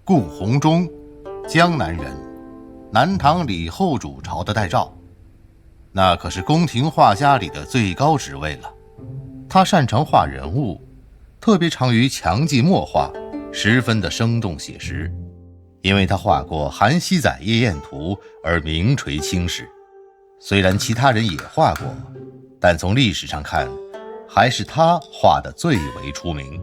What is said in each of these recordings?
顾闳中，江南人，南唐李后主朝的代诏，那可是宫廷画家里的最高职位了。他擅长画人物，特别长于强记墨画，十分的生动写实。因为他画过《韩熙载夜宴图》而名垂青史。虽然其他人也画过，但从历史上看，还是他画得最为出名。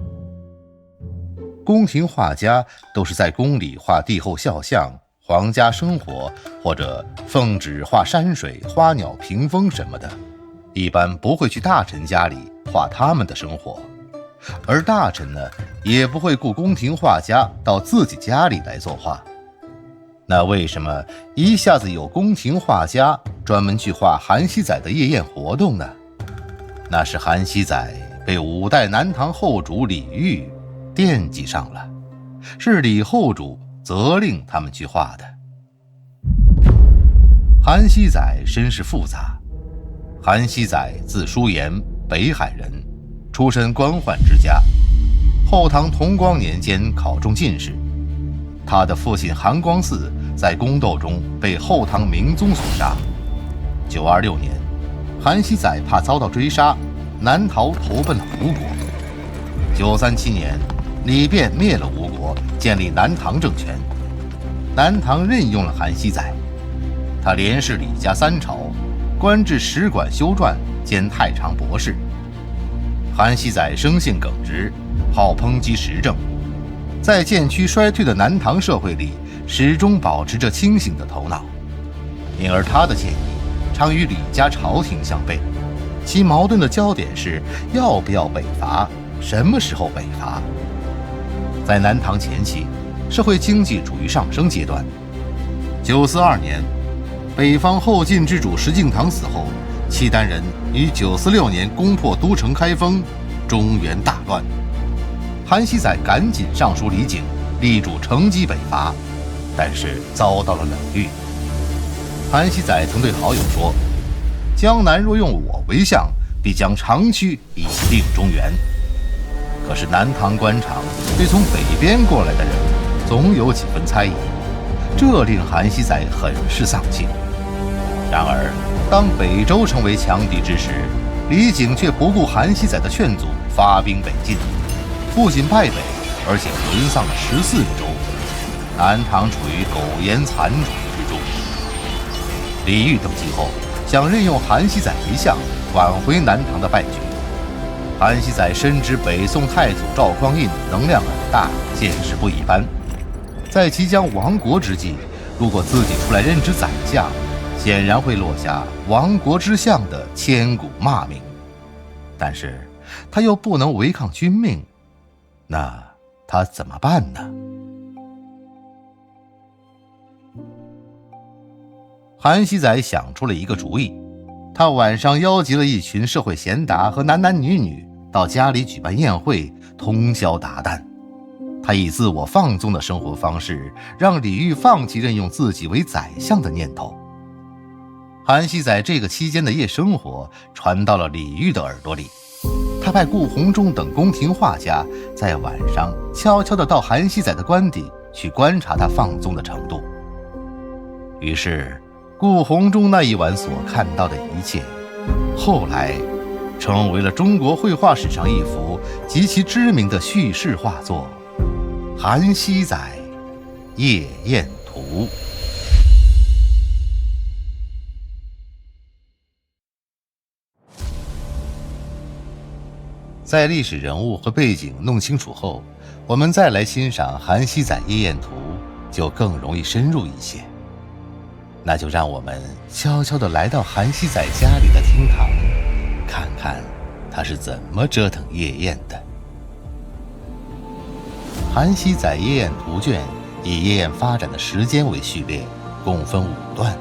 宫廷画家都是在宫里画帝后肖像、皇家生活，或者奉旨画山水、花鸟、屏风什么的，一般不会去大臣家里画他们的生活。而大臣呢，也不会雇宫廷画家到自己家里来作画。那为什么一下子有宫廷画家专门去画韩熙载的夜宴活动呢？那是韩熙载被5代南唐后主李煜惦记上了，是李后主责令他们去画的。韩熙载身世复杂。韩熙载字叔岩，北海人，出身官宦之家，后唐同光年间考中进士。他的父亲韩光嗣在宫斗中被后唐明宗所杀。926年，韩熙载怕遭到追杀，南逃投奔了吴国。937年，李昪灭了吴国，建立南唐政权。南唐任用了韩熙载，他连仕李家3朝，官至史馆修撰兼太常博士。韩熙载生性耿直，好抨击时政，在渐趋衰退的南唐社会里，始终保持着清醒的头脑，因而他的建议常与李家朝廷相悖，其矛盾的焦点是要不要北伐，什么时候北伐。在南唐前期，社会经济处于上升阶段。942年，北方后晋之主石敬瑭死后，契丹人于946年攻破都城开封，中原大乱。韩熙载赶紧上书李璟，力主乘机北伐，但是遭到了冷遇。韩熙载曾对好友说：“江南若用我为相，必将长驱以定中原。”可是南唐官场对从北边过来的人总有几分猜疑，这令韩熙载很是丧气。然而当北周成为强敌之时，李璟却不顾韩熙载的劝阻，发兵北进，不仅败北，而且沦丧了14州，南唐处于苟延残喘之中。李煜登基后，想任用韩熙载为相，挽回南唐的败局。韩熙载深知北宋太祖赵匡胤能量很大，见识不一般，在即将亡国之际，如果自己出来任职宰相，显然会落下亡国之相的千古骂名。但是他又不能违抗君命，那他怎么办呢？韩熙载想出了一个主意，他晚上邀集了一群社会贤达和男男女女到家里举办宴会，通宵达旦。他以自我放纵的生活方式，让李煜放弃任用自己为宰相的念头。韩熙载这个期间的夜生活传到了李煜的耳朵里，他派顾闳中等宫廷画家在晚上悄悄地到韩熙载的官邸去观察他放纵的程度。于是顾闳中那一晚所看到的一切，后来成为了中国绘画史上一幅极其知名的叙事画作《韩熙载夜宴图》。在历史人物和背景弄清楚后，我们再来欣赏《韩熙载夜宴图》，就更容易深入一些。那就让我们悄悄地来到韩熙载家里的厅堂，看看他是怎么折腾夜宴的。《韩熙载夜宴图》卷以夜宴发展的时间为序列，共分5段，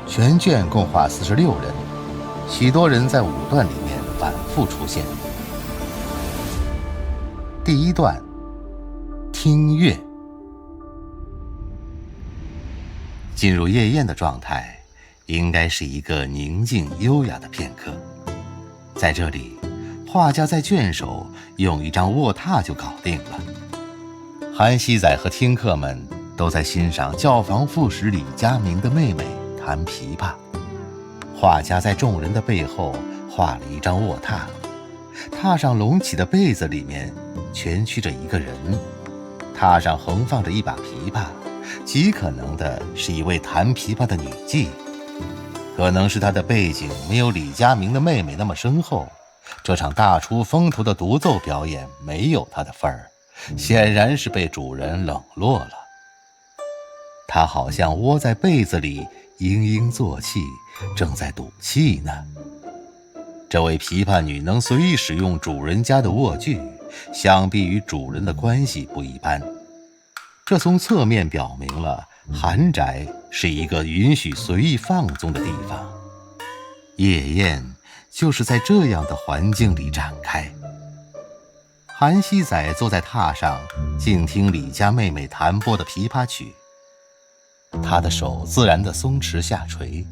全卷共画46人，许多人在5段里面反复出现。第1段，听乐。进入夜宴的状态，应该是一个宁静优雅的片刻。在这里，画家在卷首用一张卧榻就搞定了。韩熙载和听客们都在欣赏教坊副使李佳明的妹妹弹琵琶。画家在众人的背后画了一张卧榻，榻上隆起的被子里面蜷曲着一个人，榻上横放着一把琵琶，极可能的是一位弹琵琶的女妓。可能是她的背景没有李佳明的妹妹那么深厚，这场大出风头的独奏表演没有她的份儿，显然是被主人冷落了。她好像窝在被子里嘤嘤作气，正在赌气呢。这位琵琶女能随意使用主人家的卧具，想必与主人的关系不一般。这从侧面表明了韩宅是一个允许随意放纵的地方。夜宴就是在这样的环境里展开。韩熙载坐在榻上，静听李家妹妹弹拨的琵琶曲，他的手自然地松弛下垂，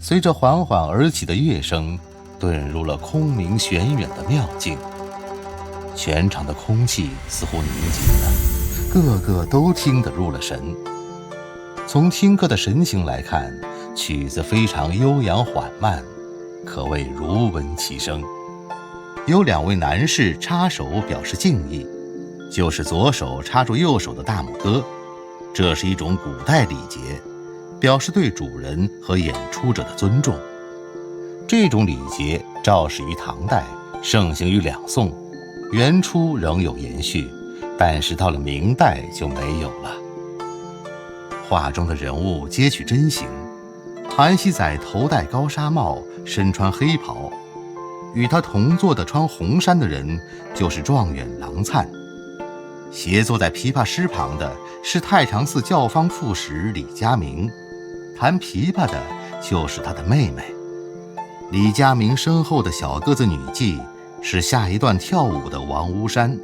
随着缓缓而起的乐声，遁入了空明玄远的妙境。全场的空气似乎凝结了，个个都听得入了神。从听歌的神情来看，曲子非常悠扬缓慢，可谓如闻其声。有2位男士插手表示敬意，就是左手插住右手的大拇哥，这是一种古代礼节，表示对主人和演出者的尊重。这种礼节肇始于唐代，盛行于两宋，元初仍有延续，但是到了明代就没有了。画中的人物皆取真形，韩熙载头戴高纱帽，身穿黑袍，与他同坐的穿红衫的人就是状元郎粲，斜坐在琵琶师旁的是太常寺教坊副使李佳明，弹琵琶的就是他的妹妹。李佳明身后的小个子女妓是下一段跳舞的王屋山，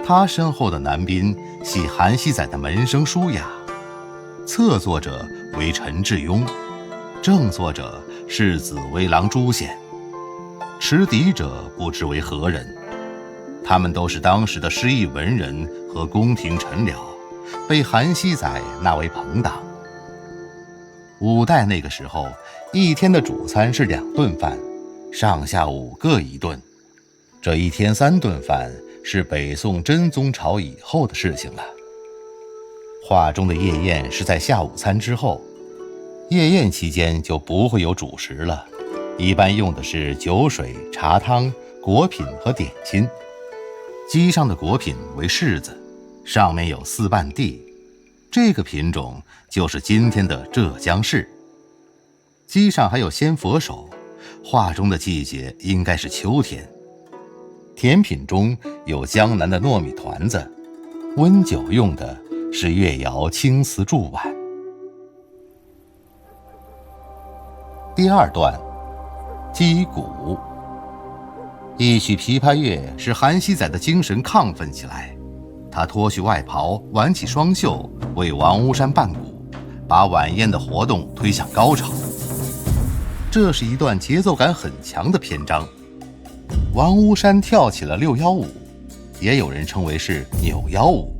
他身后的男宾系韩熙载的门生舒雅，侧坐者为陈致庸，正坐者是紫微郎朱显，持笛者不知为何人。他们都是当时的诗意文人和宫廷臣僚，被韩熙载纳为朋党。五代那个时候，一天的主餐是2顿饭，上下午各1顿。这1天3顿饭是北宋真宗朝以后的事情了。画中的夜宴是在下午餐之后，夜宴期间就不会有主食了，一般用的是酒水、茶汤、果品和点心。机上的果品为柿子，上面有4瓣地，这个品种就是今天的浙江柿。机上还有鲜佛手，画中的季节应该是秋天。甜品中有江南的糯米团子，温酒用的是越窑青瓷柱碗。第2段，击鼓。一曲琵琶乐使韩熙载的精神亢奋起来，他脱去外袍，挽起双袖，为王屋山伴鼓，把晚宴的活动推向高潮。这是一段节奏感很强的篇章。王屋山跳起了6幺舞，也有人称为是扭腰舞，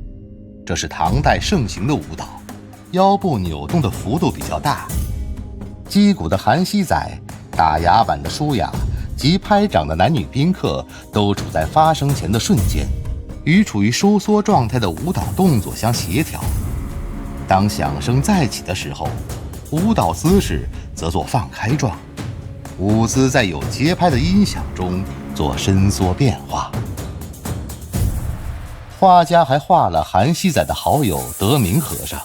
这是唐代盛行的舞蹈，腰部扭动的幅度比较大。击鼓的韩熙载、打牙板的舒雅及拍掌的男女宾客都处在发声前的瞬间，与处于收缩状态的舞蹈动作相协调。当响声再起的时候，舞蹈姿势则做放开状，舞姿在有节拍的音响中做伸缩变化。画家还画了韩熙载的好友德明和尚，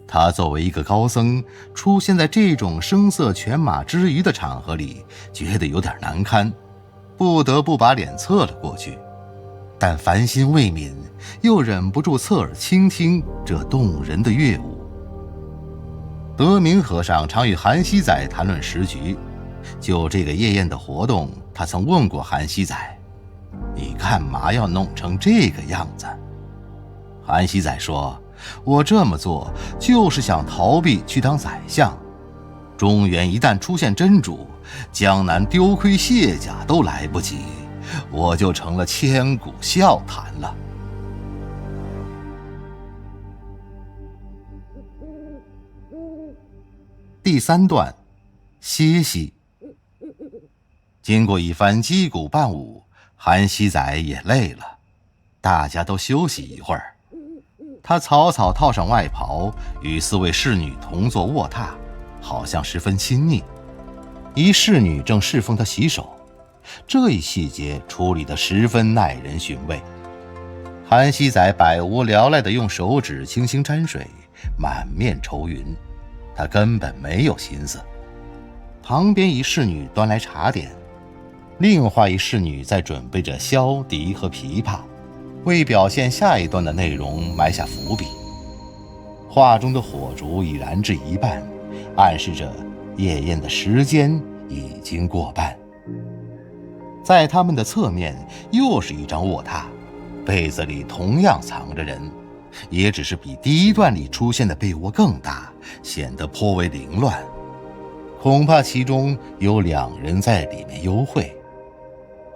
他作为一个高僧，出现在这种声色犬马之余的场合里，觉得有点难堪，不得不把脸侧了过去，但烦心未泯，又忍不住侧耳倾听这动人的乐舞。德明和尚常与韩熙载谈论时局，就这个夜宴的活动，他曾问过韩熙载：“你干嘛要弄成这个样子？”韩熙载说：“我这么做就是想逃避去当宰相。中原一旦出现真主，江南丢盔卸甲都来不及，我就成了千古笑谈了。”第3段，歇息。经过一番击鼓伴舞，韩熙载也累了，大家都休息一会儿。他草草套上外袍，与4位侍女同坐卧榻，好像十分亲昵。一侍女正侍奉他洗手，这一细节处理得十分耐人寻味。韩熙载百无聊赖地用手指轻轻沾水，满面愁云，他根本没有心思。旁边一侍女端来茶点，另外一侍女在准备着箫、笛和琵琶，为表现下一段的内容埋下伏笔。画中的火烛已燃至一半，暗示着夜宴的时间已经过半。在他们的侧面又是一张卧榻，被子里同样藏着人，也只是比第1段里出现的被窝更大，显得颇为凌乱。恐怕其中有2人在里面幽会。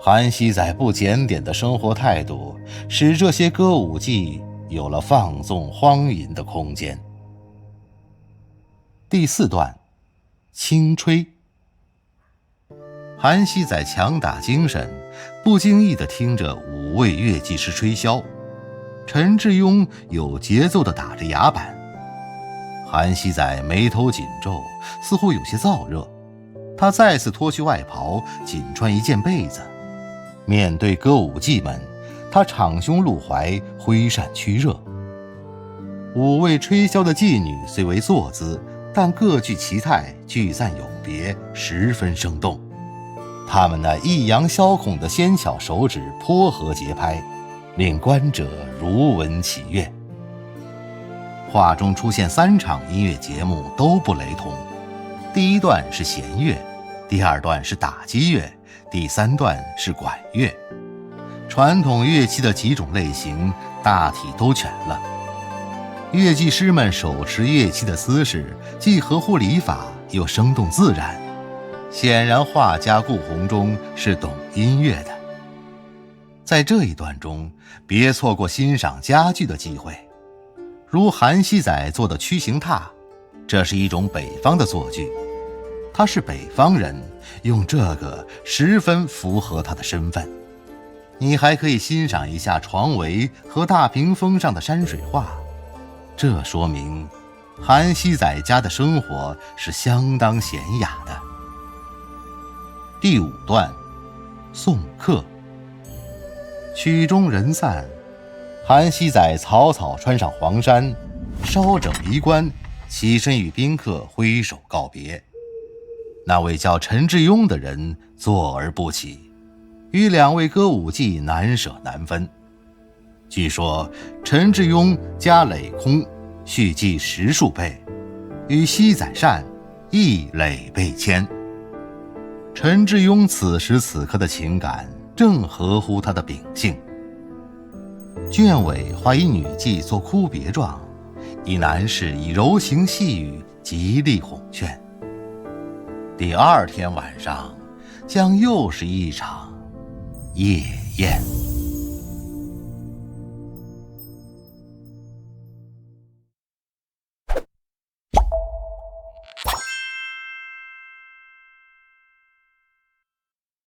韩熙载不检点的生活态度，使这些歌舞伎有了放纵荒淫的空间。第4段，轻吹。韩熙载强打精神，不经意地听着5位乐伎师吹箫，陈致庸有节奏地打着牙板。韩熙载眉头紧皱，似乎有些燥热。他再次脱去外袍，仅穿一件被子。面对歌舞伎们，他敞胸露怀，挥扇驱热。5位吹箫的妓女虽为坐姿，但各具其态，聚散有别，十分生动。他们那抑扬箫孔的纤巧手指颇合节拍，令观者如闻其乐。画中出现3场音乐节目都不雷同，第1段是弦乐，第2段是打击乐，第3段是管乐。传统乐器的几种类型大体都全了。乐伎师们手持乐器的姿势既合乎礼法，又生动自然，显然画家顾闳中是懂音乐的。在这一段中，别错过欣赏佳句的机会。如韩熙载做的曲形榻，这是一种北方的作剧，他是北方人，用这个十分符合他的身份。你还可以欣赏一下床围和大屏风上的山水画，这说明韩熙载家的生活是相当娴雅的。第5段，送客。曲终人散，韩熙载草草穿上黄衫，稍整衣冠，起身与宾客挥手告别。那位叫陈致庸的人坐而不起，与2位歌舞伎难舍难分。据说陈致庸加累空，续计10数倍，与熙载善亦累倍千。陈致庸此时此刻的情感正合乎他的秉性。卷尾画一女妓做哭别状，一男士以柔情细语极力哄劝。第2天晚上将又是一场夜宴。